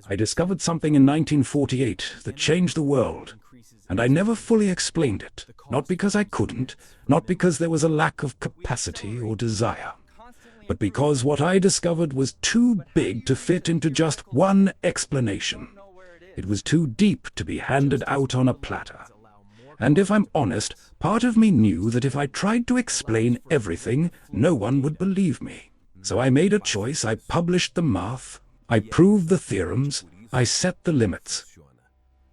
I discovered something in 1948 that changed the world, and I never fully explained it, not because I couldn't, not because there was a lack of capacity or desire, but because what I discovered was too big to fit into just one explanation. It was too deep to be handed out on a platter. And if I'm honest, part of me knew that if I tried to explain everything, no one would believe me. So I made a choice. I published the math, I proved the theorems, I set the limits.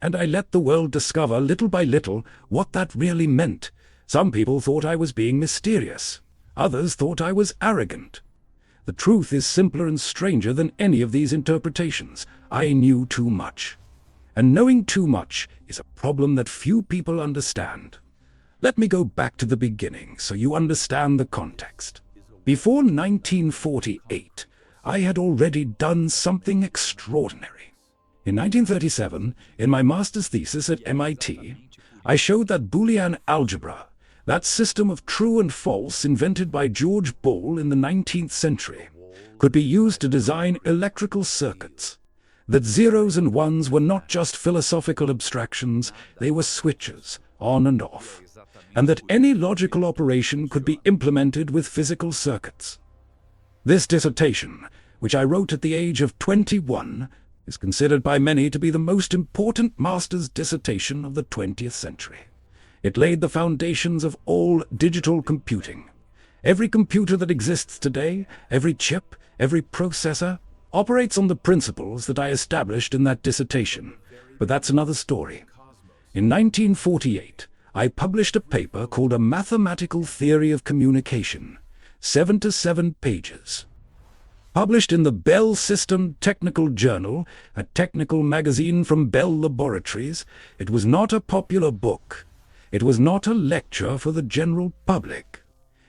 And I let the world discover little by little what that really meant. Some people thought I was being mysterious. Others thought I was arrogant. The truth is simpler and stranger than any of these interpretations. I knew too much. And knowing too much is a problem that few people understand. Let me go back to the beginning so you understand the context. Before 1948, I had already done something extraordinary. In 1937, in my master's thesis at MIT, I showed that Boolean algebra, that system of true and false invented by George Ball in the 19th century, could be used to design electrical circuits. That zeros and ones were not just philosophical abstractions, they were switches, on and off, and that any logical operation could be implemented with physical circuits. This dissertation, which I wrote at the age of 21, is considered by many to be the most important master's dissertation of the 20th century. It laid the foundations of all digital computing. Every computer that exists today, every chip, every processor, operates on the principles that I established in that dissertation, but that's another story. In 1948, I published a paper called A Mathematical Theory of Communication, 7 to 7 pages. Published in the Bell System Technical Journal, a technical magazine from Bell Laboratories, it was not a popular book. It was not a lecture for the general public.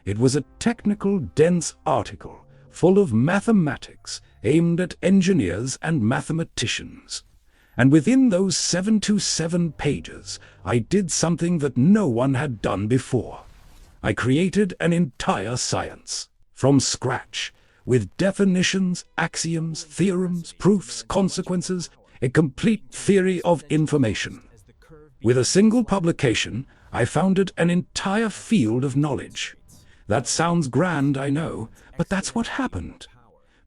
It was a technical, dense article, full of mathematics, aimed at engineers and mathematicians. And within those 7 to 7 pages, I did something that no one had done before. I created an entire science, from scratch, with definitions, axioms, theorems, proofs, consequences, a complete theory of information. With a single publication, I founded an entire field of knowledge. That sounds grand, I know, but that's what happened.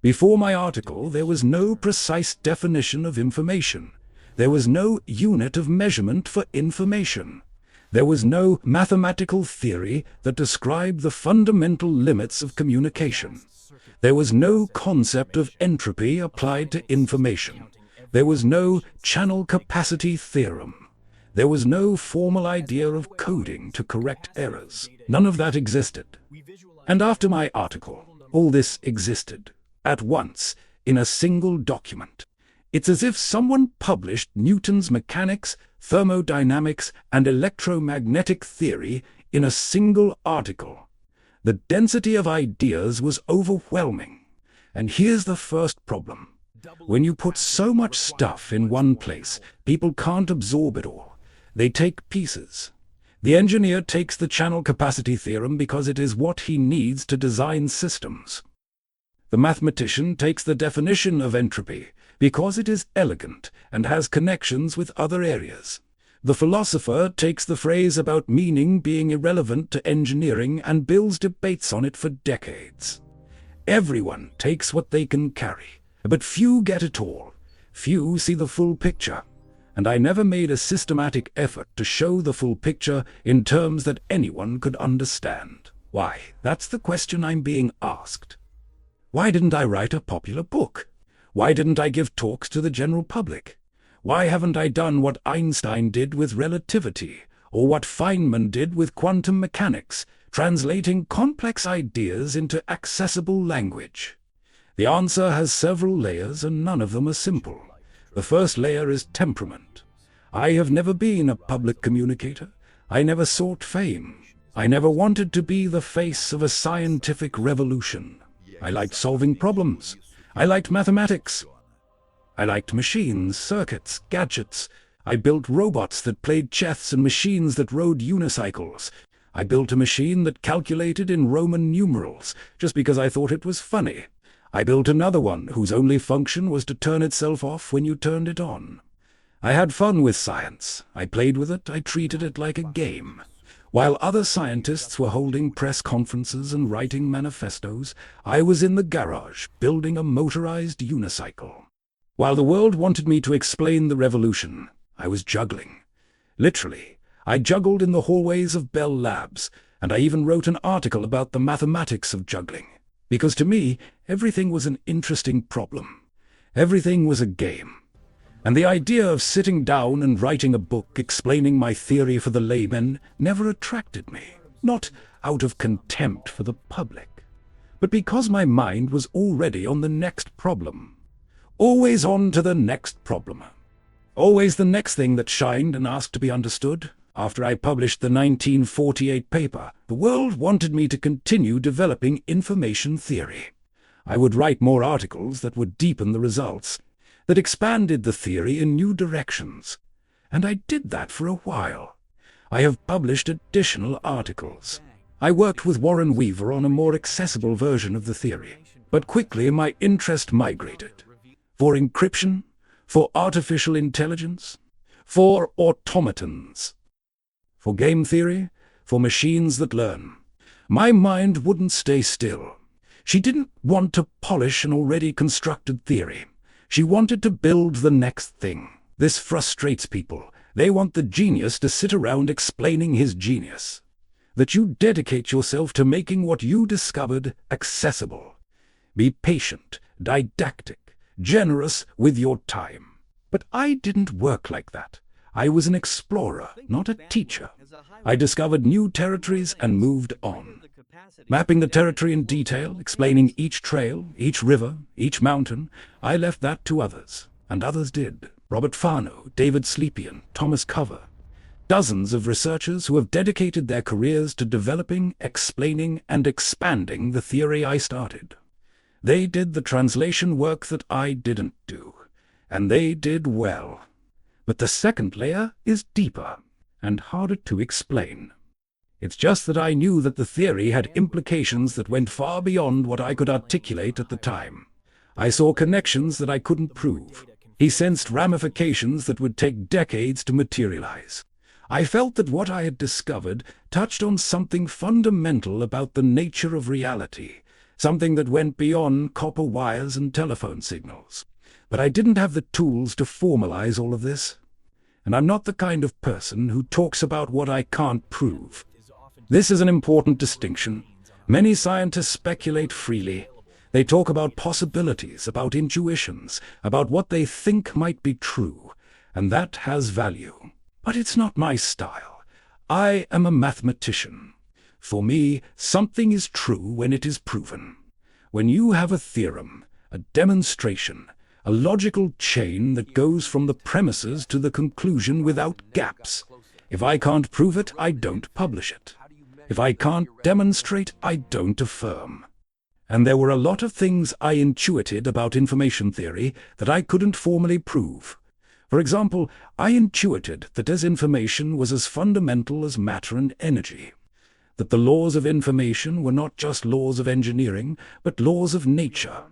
Before my article, there was no precise definition of information. There was no unit of measurement for information. There was no mathematical theory that described the fundamental limits of communication. There was no concept of entropy applied to information. There was no channel capacity theorem. There was no formal idea of coding to correct errors. None of that existed. And after my article, all this existed, at once, in a single document. It's as if someone published Newton's mechanics, thermodynamics, and electromagnetic theory in a single article. The density of ideas was overwhelming. And here's the first problem. When you put so much stuff in one place, people can't absorb it all. They take pieces. The engineer takes the channel capacity theorem because it is what he needs to design systems. The mathematician takes the definition of entropy because it is elegant and has connections with other areas. The philosopher takes the phrase about meaning being irrelevant to engineering and builds debates on it for decades. Everyone takes what they can carry, but few get it all. Few see the full picture. And I never made a systematic effort to show the full picture in terms that anyone could understand. Why? That's the question I'm being asked. Why didn't I write a popular book? Why didn't I give talks to the general public? Why haven't I done what Einstein did with relativity, or what Feynman did with quantum mechanics, translating complex ideas into accessible language? The answer has several layers, and none of them are simple. The first layer is temperament. I have never been a public communicator. I never sought fame. I never wanted to be the face of a scientific revolution. I liked solving problems. I liked mathematics. I liked machines, circuits, gadgets. I built robots that played chess and machines that rode unicycles. I built a machine that calculated in Roman numerals just because I thought it was funny. I built another one whose only function was to turn itself off when you turned it on. I had fun with science. I played with it. I treated it like a game. While other scientists were holding press conferences and writing manifestos, I was in the garage building a motorized unicycle. While the world wanted me to explain the revolution, I was juggling. Literally, I juggled in the hallways of Bell Labs, and I even wrote an article about the mathematics of juggling. Because to me, everything was an interesting problem. Everything was a game. And the idea of sitting down and writing a book explaining my theory for the laymen never attracted me. Not out of contempt for the public, but because my mind was already on the next problem. Always on to the next problem. Always the next thing that shined and asked to be understood. After I published the 1948 paper, the world wanted me to continue developing information theory. I would write more articles that would deepen the results, that expanded the theory in new directions. And I did that for a while. I have published additional articles. I worked with Warren Weaver on a more accessible version of the theory, but quickly my interest migrated. For encryption, for artificial intelligence, for automatons, for game theory, for machines that learn. My mind wouldn't stay still. She didn't want to polish an already constructed theory. She wanted to build the next thing. This frustrates people. They want the genius to sit around explaining his genius. That you dedicate yourself to making what you discovered accessible. Be patient, didactic, generous with your time. But I didn't work like that. I was an explorer, not a teacher. I discovered new territories and moved on. Mapping the territory in detail, explaining each trail, each river, each mountain, I left that to others, and others did. Robert Fano, David Slepian, Thomas Cover. Dozens of researchers who have dedicated their careers to developing, explaining, and expanding the theory I started. They did the translation work that I didn't do, and they did well. But the second layer is deeper and harder to explain. It's just that I knew that the theory had implications that went far beyond what I could articulate at the time. I saw connections that I couldn't prove. He sensed ramifications that would take decades to materialize. I felt that what I had discovered touched on something fundamental about the nature of reality, something that went beyond copper wires and telephone signals. But I didn't have the tools to formalize all of this. And I'm not the kind of person who talks about what I can't prove. This is an important distinction. Many scientists speculate freely. They talk about possibilities, about intuitions, about what they think might be true, and that has value. But it's not my style. I am a mathematician. For me, something is true when it is proven. When you have a theorem, a demonstration, a logical chain that goes from the premises to the conclusion without gaps. If I can't prove it, I don't publish it. If I can't demonstrate, I don't affirm. And there were a lot of things I intuited about information theory that I couldn't formally prove. For example, I intuited that as information was as fundamental as matter and energy. That the laws of information were not just laws of engineering, but laws of nature.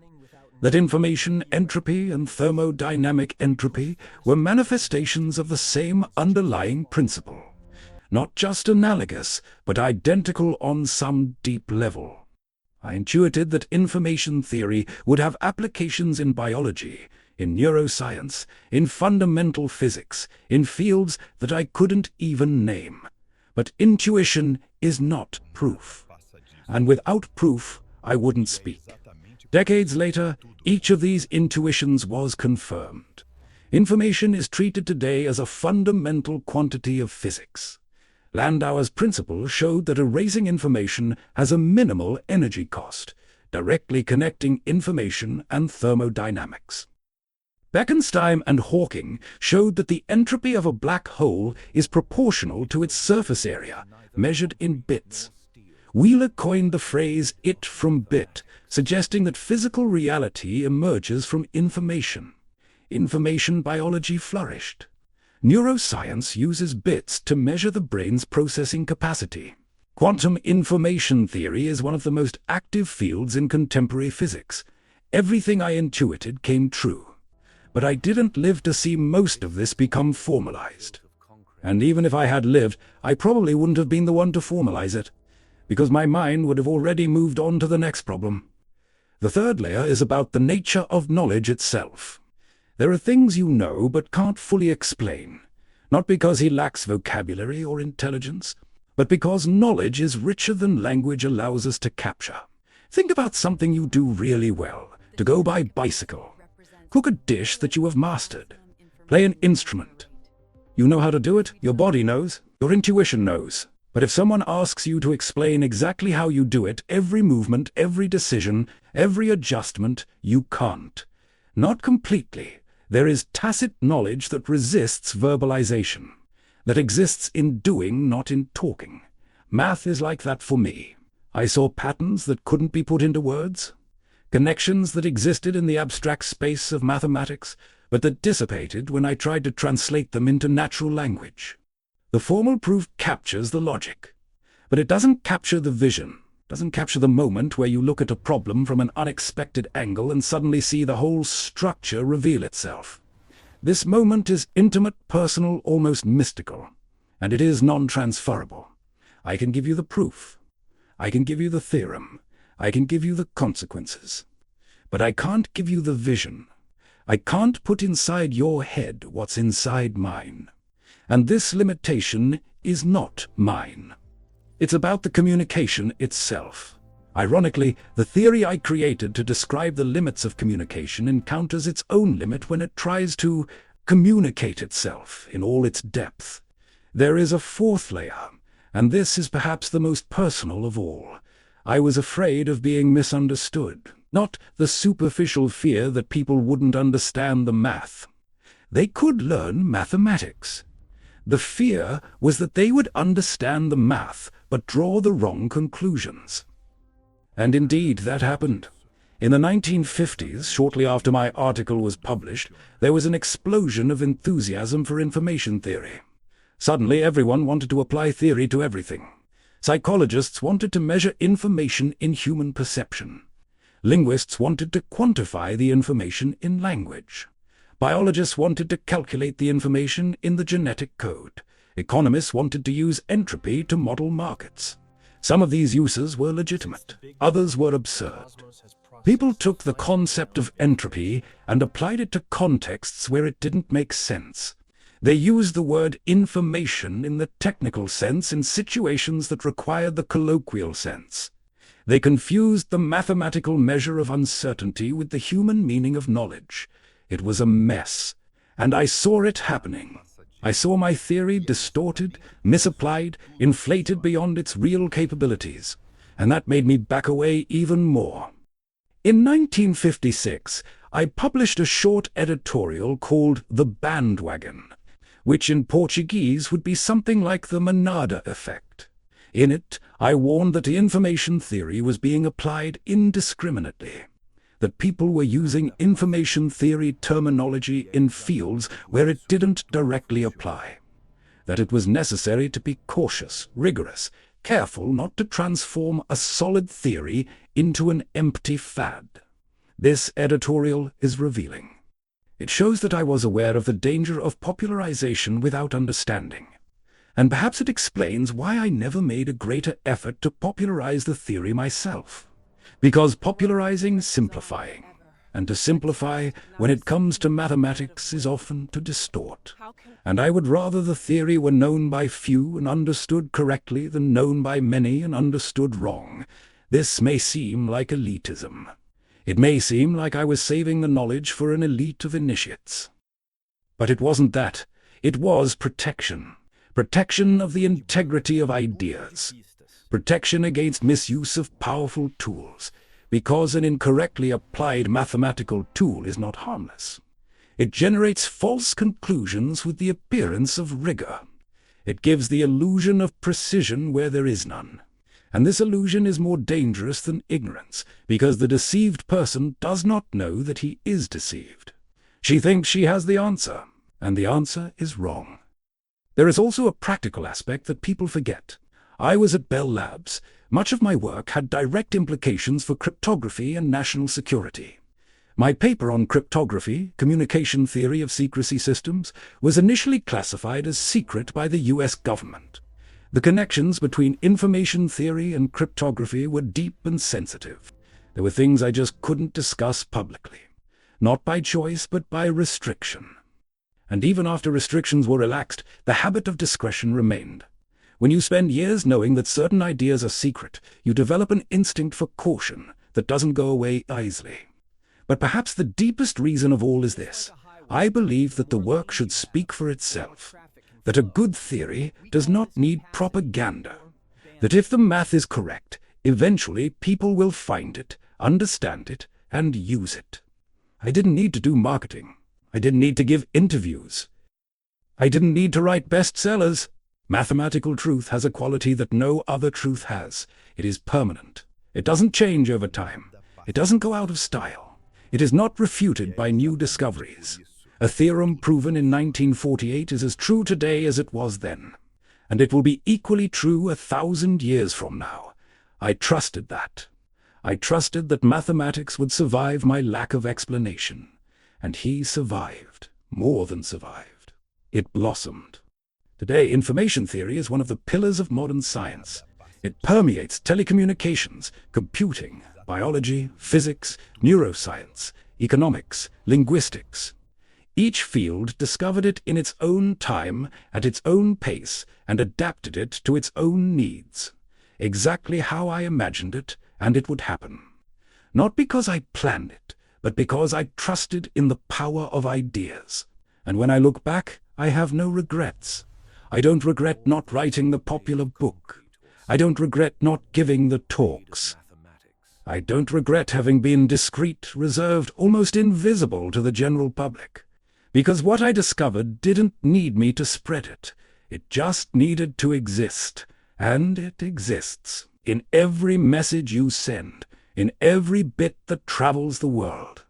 That information entropy and thermodynamic entropy were manifestations of the same underlying principle. Not just analogous, but identical on some deep level. I intuited that information theory would have applications in biology, in neuroscience, in fundamental physics, in fields that I couldn't even name. But intuition is not proof. And without proof, I wouldn't speak. Decades later, each of these intuitions was confirmed. Information is treated today as a fundamental quantity of physics. Landauer's principle showed that erasing information has a minimal energy cost, directly connecting information and thermodynamics. Bekenstein and Hawking showed that the entropy of a black hole is proportional to its surface area, measured in bits. Wheeler coined the phrase "it from bit," suggesting that physical reality emerges from information. Information biology flourished. Neuroscience uses bits to measure the brain's processing capacity. Quantum information theory is one of the most active fields in contemporary physics. Everything I intuited came true. But I didn't live to see most of this become formalized. And even if I had lived, I probably wouldn't have been the one to formalize it, because my mind would have already moved on to the next problem. The third layer is about the nature of knowledge itself. There are things you know but can't fully explain, not because he lacks vocabulary or intelligence, but because knowledge is richer than language allows us to capture. Think about something you do really well: to go by bicycle, cook a dish that you have mastered, play an instrument. You know how to do it, your body knows, your intuition knows. But if someone asks you to explain exactly how you do it, every movement, every decision, every adjustment, you can't. Not completely. There is tacit knowledge that resists verbalization, that exists in doing, not in talking. Math is like that for me. I saw patterns that couldn't be put into words, connections that existed in the abstract space of mathematics, but that dissipated when I tried to translate them into natural language. The formal proof captures the logic, but it doesn't capture the vision, doesn't capture the moment where you look at a problem from an unexpected angle and suddenly see the whole structure reveal itself. This moment is intimate, personal, almost mystical, and it is non-transferable. I can give you the proof. I can give you the theorem. I can give you the consequences. But I can't give you the vision. I can't put inside your head what's inside mine. And this limitation is not mine. It's about the communication itself. Ironically, the theory I created to describe the limits of communication encounters its own limit when it tries to communicate itself in all its depth. There is a fourth layer, and this is perhaps the most personal of all. I was afraid of being misunderstood, not the superficial fear that people wouldn't understand the math. They could learn mathematics. The fear was that they would understand the math, but draw the wrong conclusions. And indeed, that happened. In the 1950s, shortly after my article was published, there was an explosion of enthusiasm for information theory. Suddenly, everyone wanted to apply theory to everything. Psychologists wanted to measure information in human perception. Linguists wanted to quantify the information in language. Biologists wanted to calculate the information in the genetic code. Economists wanted to use entropy to model markets. Some of these uses were legitimate, others were absurd. People took the concept of entropy and applied it to contexts where it didn't make sense. They used the word information in the technical sense in situations that required the colloquial sense. They confused the mathematical measure of uncertainty with the human meaning of knowledge. It was a mess, and I saw it happening. I saw my theory distorted, misapplied, inflated beyond its real capabilities, and that made me back away even more. In 1956, I published a short editorial called The Bandwagon, which in Portuguese would be something like the Manada effect. In it, I warned that information theory was being applied indiscriminately, that people were using information theory terminology in fields where it didn't directly apply, that it was necessary to be cautious, rigorous, careful not to transform a solid theory into an empty fad. This editorial is revealing. It shows that I was aware of the danger of popularization without understanding, and perhaps it explains why I never made a greater effort to popularize the theory myself. Because popularizing is simplifying, and to simplify when it comes to mathematics is often to distort. And I would rather the theory were known by few and understood correctly than known by many and understood wrong. This may seem like elitism. It may seem like I was saving the knowledge for an elite of initiates. But it wasn't that. It was protection. Protection of the integrity of ideas. Protection against misuse of powerful tools, because an incorrectly applied mathematical tool is not harmless. It generates false conclusions with the appearance of rigor. It gives the illusion of precision where there is none. And this illusion is more dangerous than ignorance, because the deceived person does not know that he is deceived. She thinks she has the answer, and the answer is wrong. There is also a practical aspect that people forget. I was at Bell Labs. Much of my work had direct implications for cryptography and national security. My paper on cryptography, communication theory of secrecy systems, was initially classified as secret by the US government. The connections between information theory and cryptography were deep and sensitive. There were things I just couldn't discuss publicly. Not by choice, but by restriction. And even after restrictions were relaxed, the habit of discretion remained. When you spend years knowing that certain ideas are secret, you develop an instinct for caution that doesn't go away easily. But perhaps the deepest reason of all is this. I believe that the work should speak for itself. That a good theory does not need propaganda. That if the math is correct, eventually people will find it, understand it, and use it. I didn't need to do marketing. I didn't need to give interviews. I didn't need to write bestsellers. Mathematical truth has a quality that no other truth has. It is permanent. It doesn't change over time. It doesn't go out of style. It is not refuted by new discoveries. A theorem proven in 1948 is as true today as it was then. And it will be equally true 1,000 years from now. I trusted that. I trusted that mathematics would survive my lack of explanation. And he survived, more than survived. It blossomed. Today, information theory is one of the pillars of modern science. It permeates telecommunications, computing, biology, physics, neuroscience, economics, linguistics. Each field discovered it in its own time, at its own pace, and adapted it to its own needs. Exactly how I imagined it, and it would happen. Not because I planned it, but because I trusted in the power of ideas. And when I look back, I have no regrets. I don't regret not writing the popular book. I don't regret not giving the talks. I don't regret having been discreet, reserved, almost invisible to the general public. Because what I discovered didn't need me to spread it. It just needed to exist. And it exists. In every message you send. In every bit that travels the world.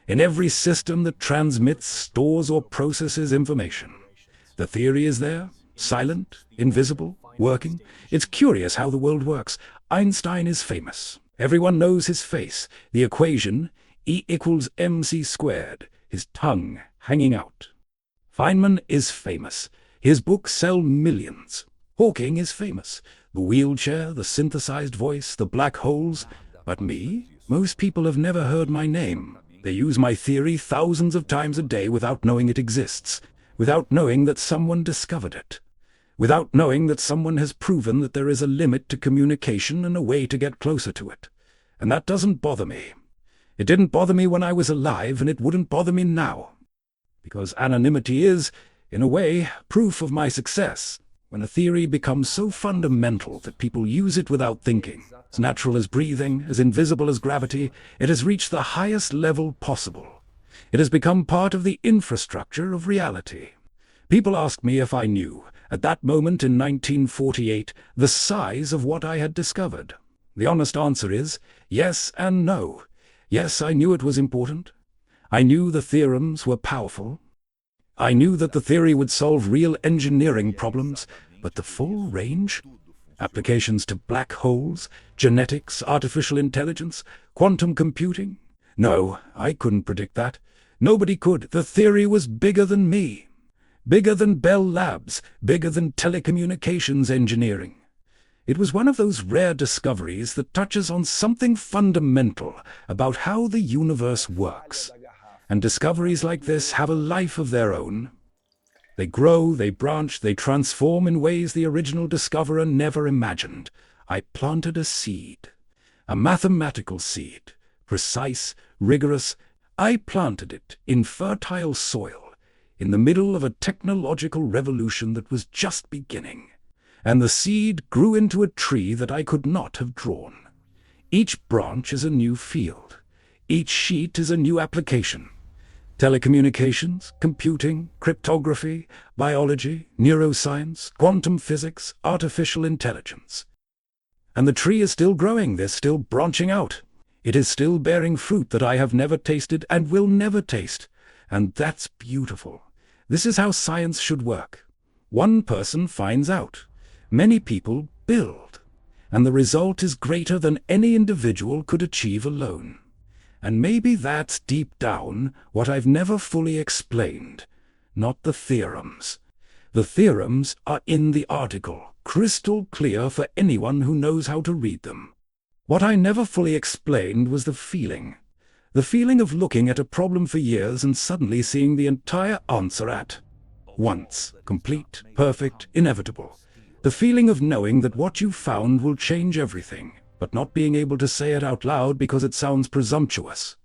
In every system that transmits, stores, or processes information. The theory is there, silent, invisible, working. It's curious how the world works. Einstein is famous. Everyone knows his face, the equation, E equals mc squared, his tongue hanging out. Feynman is famous. His books sell millions. Hawking is famous. The wheelchair, the synthesized voice, the black holes. But me? Most people have never heard my name. They use my theory thousands of times a day without knowing it exists, without knowing that someone discovered it. Without knowing that someone has proven that there is a limit to communication and a way to get closer to it. And that doesn't bother me. It didn't bother me when I was alive, and it wouldn't bother me now. Because anonymity is, in a way, proof of my success. When a theory becomes so fundamental that people use it without thinking, as natural as breathing, as invisible as gravity, it has reached the highest level possible. It has become part of the infrastructure of reality. People asked me if I knew, at that moment in 1948, the size of what I had discovered. The honest answer is yes and no. Yes, I knew it was important. I knew the theorems were powerful. I knew that the theory would solve real engineering problems, but the full range? Applications to black holes, genetics, artificial intelligence, quantum computing? No, I couldn't predict that. Nobody could. The theory was bigger than me. Bigger than Bell Labs, bigger than telecommunications engineering. It was one of those rare discoveries that touches on something fundamental about how the universe works. And discoveries like this have a life of their own. They grow, they branch, they transform in ways the original discoverer never imagined. I planted a seed. A mathematical seed. Precise, rigorous. I planted it in fertile soil. In the middle of a technological revolution that was just beginning. And the seed grew into a tree that I could not have drawn. Each branch is a new field. Each sheet is a new application. Telecommunications, computing, cryptography, biology, neuroscience, quantum physics, artificial intelligence. And the tree is still growing, they're still branching out. It is still bearing fruit that I have never tasted and will never taste. And that's beautiful. This is how science should work. One person finds out. Many people build. And the result is greater than any individual could achieve alone. And maybe that's deep down what I've never fully explained. Not the theorems. The theorems are in the article, crystal clear for anyone who knows how to read them. What I never fully explained was the feeling. The feeling of looking at a problem for years and suddenly seeing the entire answer at once. Complete, perfect, inevitable. The feeling of knowing that what you found will change everything, but not being able to say it out loud because it sounds presumptuous.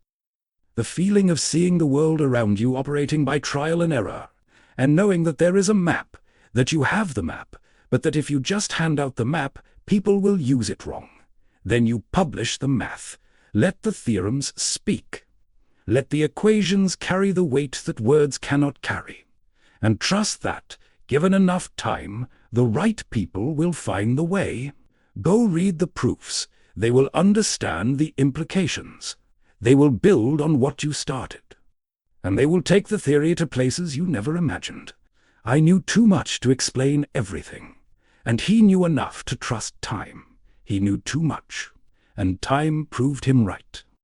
The feeling of seeing the world around you operating by trial and error, and knowing that there is a map, that you have the map, but that if you just hand out the map, people will use it wrong. Then you publish the math. Let the theorems speak. Let the equations carry the weight that words cannot carry. And trust that, given enough time, the right people will find the way. Go read the proofs. They will understand the implications. They will build on what you started. And they will take the theory to places you never imagined. I knew too much to explain everything. And he knew enough to trust time. He knew too much. And time proved him right.